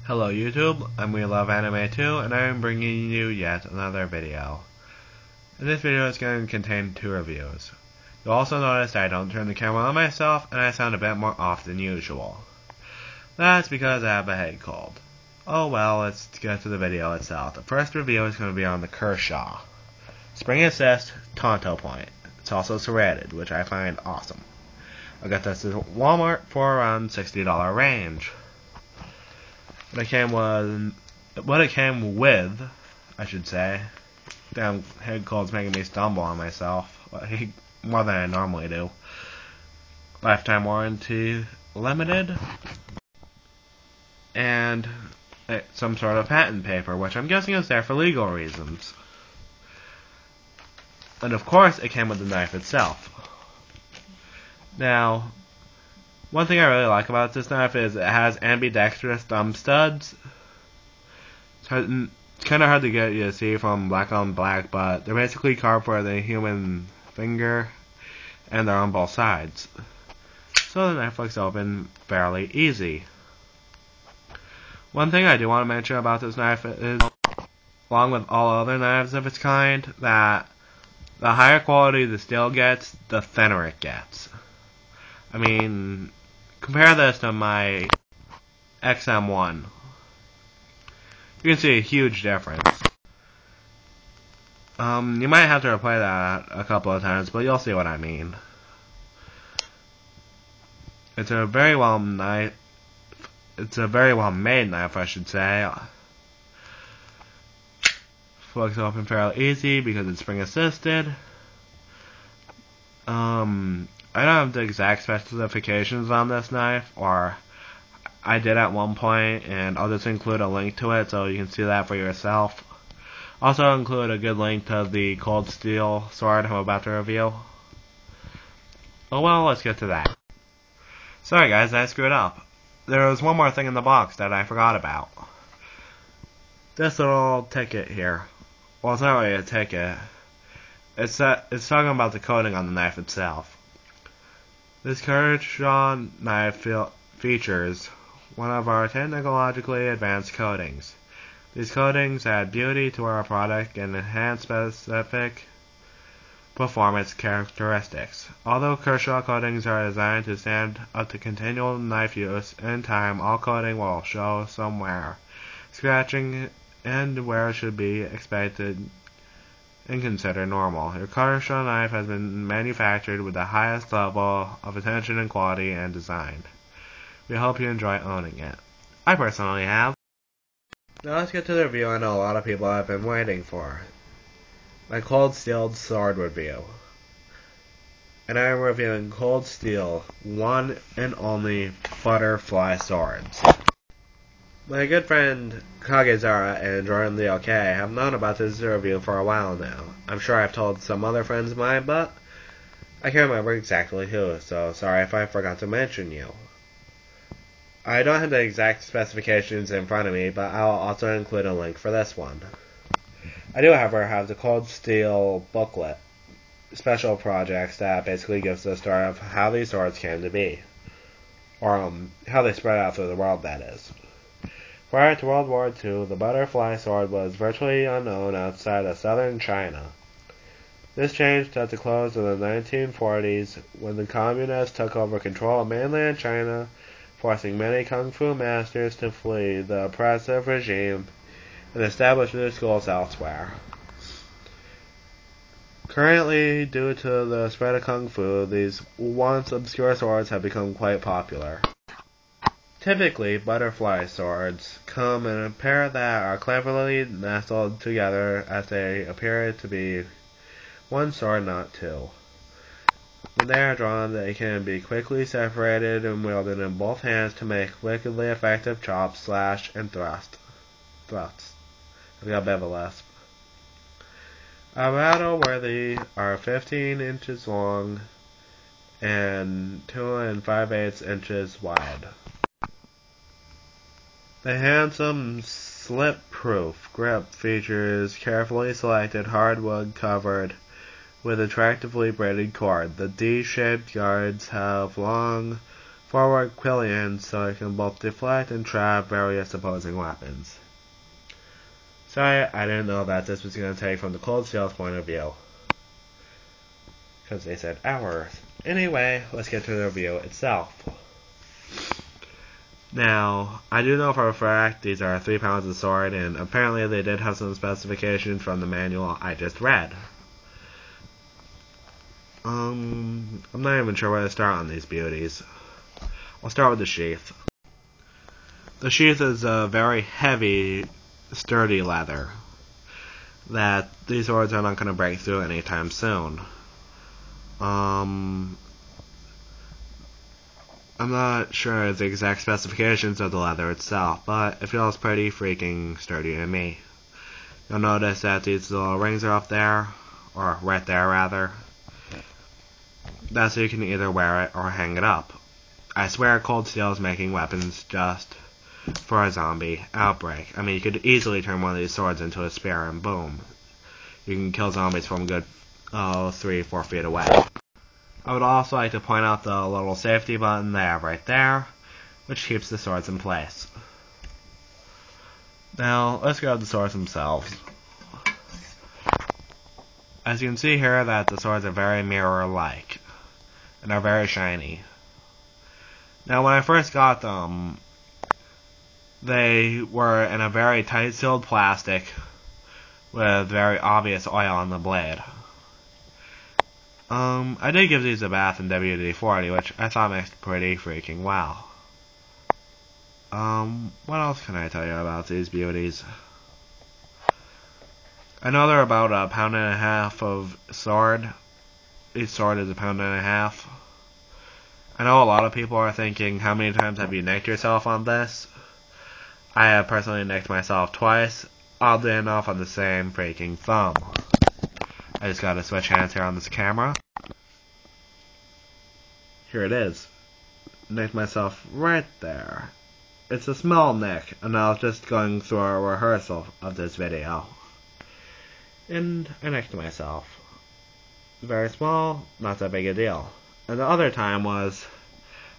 Hello YouTube, I'm weloveanimetoo, and I am bringing you yet another video. And this video is going to contain two reviews. You'll also notice that I don't turn the camera on myself, and I sound a bit more off than usual. That's because I have a head cold. Oh well, let's get to the video itself. The first review is going to be on the Kershaw Spring Assist Tonto Point. It's also serrated, which I find awesome. I got this at Walmart for around $60 range. What it came with, I should say. Damn, head cold's making me stumble on myself. More than I normally do. Lifetime warranty limited. And some sort of patent paper, which I'm guessing is there for legal reasons. And of course, it came with the knife itself. Now, one thing I really like about this knife is it has ambidextrous thumb studs. It's kind of hard to get you to see from black on black, but they're basically carved for the human finger, and they're on both sides. So the knife flicks open fairly easy. One thing I do want to mention about this knife is, along with all other knives of its kind, that the higher quality the steel gets, the thinner it gets. I mean, compare this to my XM1. You can see a huge difference. You might have to replay that a couple of times, but you'll see what I mean. It's a very well made knife, I should say. Flicks open fairly easy because it's spring assisted. I don't have the exact specifications on this knife, or I did at one point, and I'll just include a link to it so you can see that for yourself. Also include a good link to the cold steel sword I'm about to review. Oh well, let's get to that. Sorry guys, I screwed up. There was one more thing in the box that I forgot about. This little ticket here. Well, it's not really a ticket. It's talking about the coating on the knife itself. This Kershaw knife features one of our technologically advanced coatings. These coatings add beauty to our product and enhance specific performance characteristics. Although Kershaw coatings are designed to stand up to continual knife use, in time all coating will show some wear, scratching, and wear should be expected and considered normal. Your Kershaw knife has been manufactured with the highest level of attention and quality and design. We hope you enjoy owning it. I personally have. Now let's get to the review I know a lot of people have been waiting for. My cold steel sword review. And I am reviewing cold steel, one and only butterfly swords. My good friend Kagezara and Jordan the OK have known about this review for a while now. I'm sure I've told some other friends of mine, but I can't remember exactly who, so sorry if I forgot to mention you. I don't have the exact specifications in front of me, but I'll also include a link for this one. I do, however, have the Cold Steel booklet, special projects that basically gives the story of how these swords came to be. Or how they spread out through the world, that is. Prior to World War II, the butterfly sword was virtually unknown outside of southern China. This changed at the close of the 1940s when the communists took over control of mainland China, forcing many kung fu masters to flee the oppressive regime and establish new schools elsewhere. Currently, due to the spread of kung fu, these once obscure swords have become quite popular. Typically, butterfly swords come in a pair that are cleverly nestled together as they appear to be one sword, not two. When they are drawn, they can be quickly separated and wielded in both hands to make wickedly effective chops, slash, and thrusts. I've got a bit of a lisp. A battle worthy are 15 inches long and 2 5/8 inches wide. The handsome slip-proof grip features carefully selected hardwood covered with attractively braided cord. The D-shaped guards have long forward quillions so it can both deflect and trap various opposing weapons. Sorry, I didn't know that this was going to take from the Cold Steel's point of view, because they said hours. Anyway, let's get to the review itself. Now, I do know for a fact these are 3 pounds of sword, and apparently they did have some specifications from the manual I just read. I'm not even sure where to start on these beauties. I'll start with the sheath. The sheath is a very heavy, sturdy leather that these swords are not going to break through anytime soon. I'm not sure the exact specifications of the leather itself, but it feels pretty freaking sturdy to me. You'll notice that these little rings are up there, or right there rather. That's so you can either wear it or hang it up. I swear Cold Steel is making weapons just for a zombie outbreak. I mean, you could easily turn one of these swords into a spear and boom. You can kill zombies from a good 3-4 feet away. I would also like to point out the little safety button they have right there, which keeps the swords in place. Now, let's grab the swords themselves. As you can see here that the swords are very mirror-like, and are very shiny. Now, when I first got them, they were in a very tight-sealed plastic with very obvious oil on the blade. I did give these a bath in WD-40, which I thought mixed pretty freaking well. What else can I tell you about these beauties? I know they're about 1.5 pounds of sword. Each sword is 1.5 pounds. I know a lot of people are thinking, how many times have you nicked yourself on this? I have personally nicked myself twice, oddly enough on the same freaking thumb. I just gotta switch hands here on this camera. Here it is. Nicked myself right there. It's a small nick, and I was just going through a rehearsal of this video. And I nicked myself. Very small, not that big a deal. And the other time was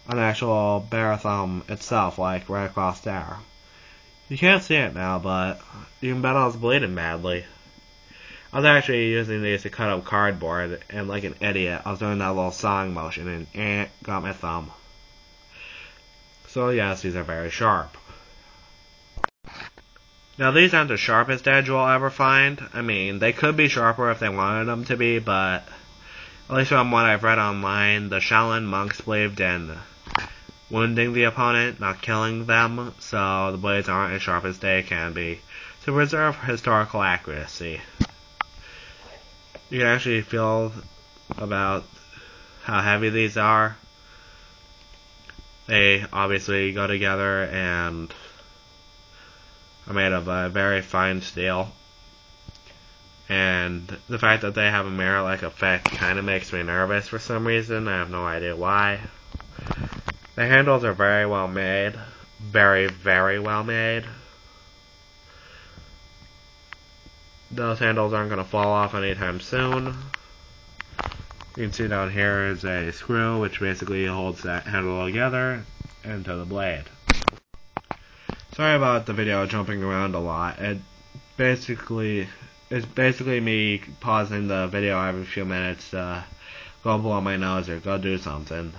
an actual bare thumb itself, like right across there. You can't see it now, but you can bet I was bleeding badly. I was actually using these to cut up cardboard, and like an idiot, I was doing that little sawing motion, and got my thumb. So yes, these are very sharp. Now these aren't the sharpest edge you'll ever find. I mean, they could be sharper if they wanted them to be, but at least from what I've read online, the Shaolin monks believed in wounding the opponent, not killing them, so the blades aren't as sharp as they can be, to preserve historical accuracy. You can actually feel about how heavy these are. They obviously go together and are made of a very fine steel. And the fact that they have a mirror-like effect kind of makes me nervous for some reason. I have no idea why. The handles are very well made. Very, very well made. Those handles aren't going to fall off anytime soon. You can see down here is a screw which basically holds that handle together into the blade. Sorry about the video jumping around a lot. It's basically me pausing the video every few minutes to go blow my nose or go do something.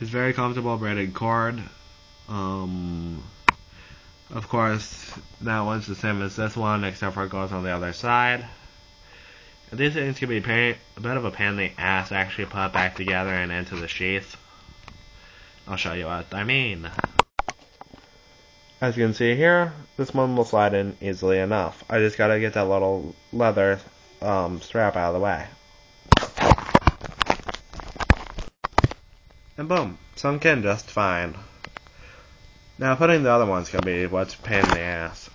It's very comfortable braided cord. Of course, that one's the same as this one, except for it goes on the other side. And these things can be a bit of a pain in the ass to actually put back together and into the sheath. I'll show you what I mean. As you can see here, this one will slide in easily enough. I just gotta get that little leather strap out of the way. And boom, sunk in just fine. Now putting the other one's gonna be what's a pain in the ass.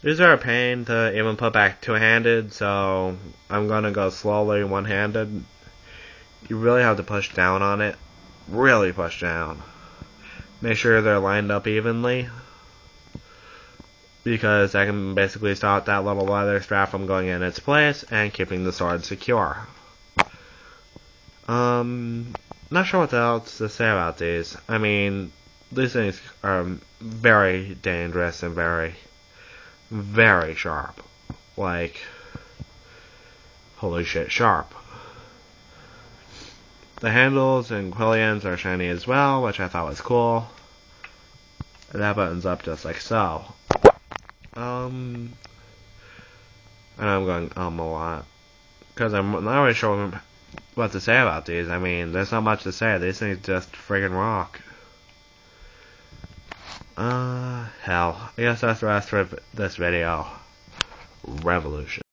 These are a pain to even put back two-handed, so I'm gonna go slowly one-handed. You really have to push down on it. Really push down. Make sure they're lined up evenly, because that can basically stop that little leather strap from going in its place and keeping the sword secure. Not sure what else to say about these. I mean, these things are very dangerous and very, very sharp. Like, holy shit, sharp. The handles and quillions are shiny as well, which I thought was cool. And that buttons up just like so. And I'm going a lot. Because I'm not really sure what to say about these. I mean, there's not much to say. These things just friggin' rock. Hell. I guess that's the rest of this video. Revolution.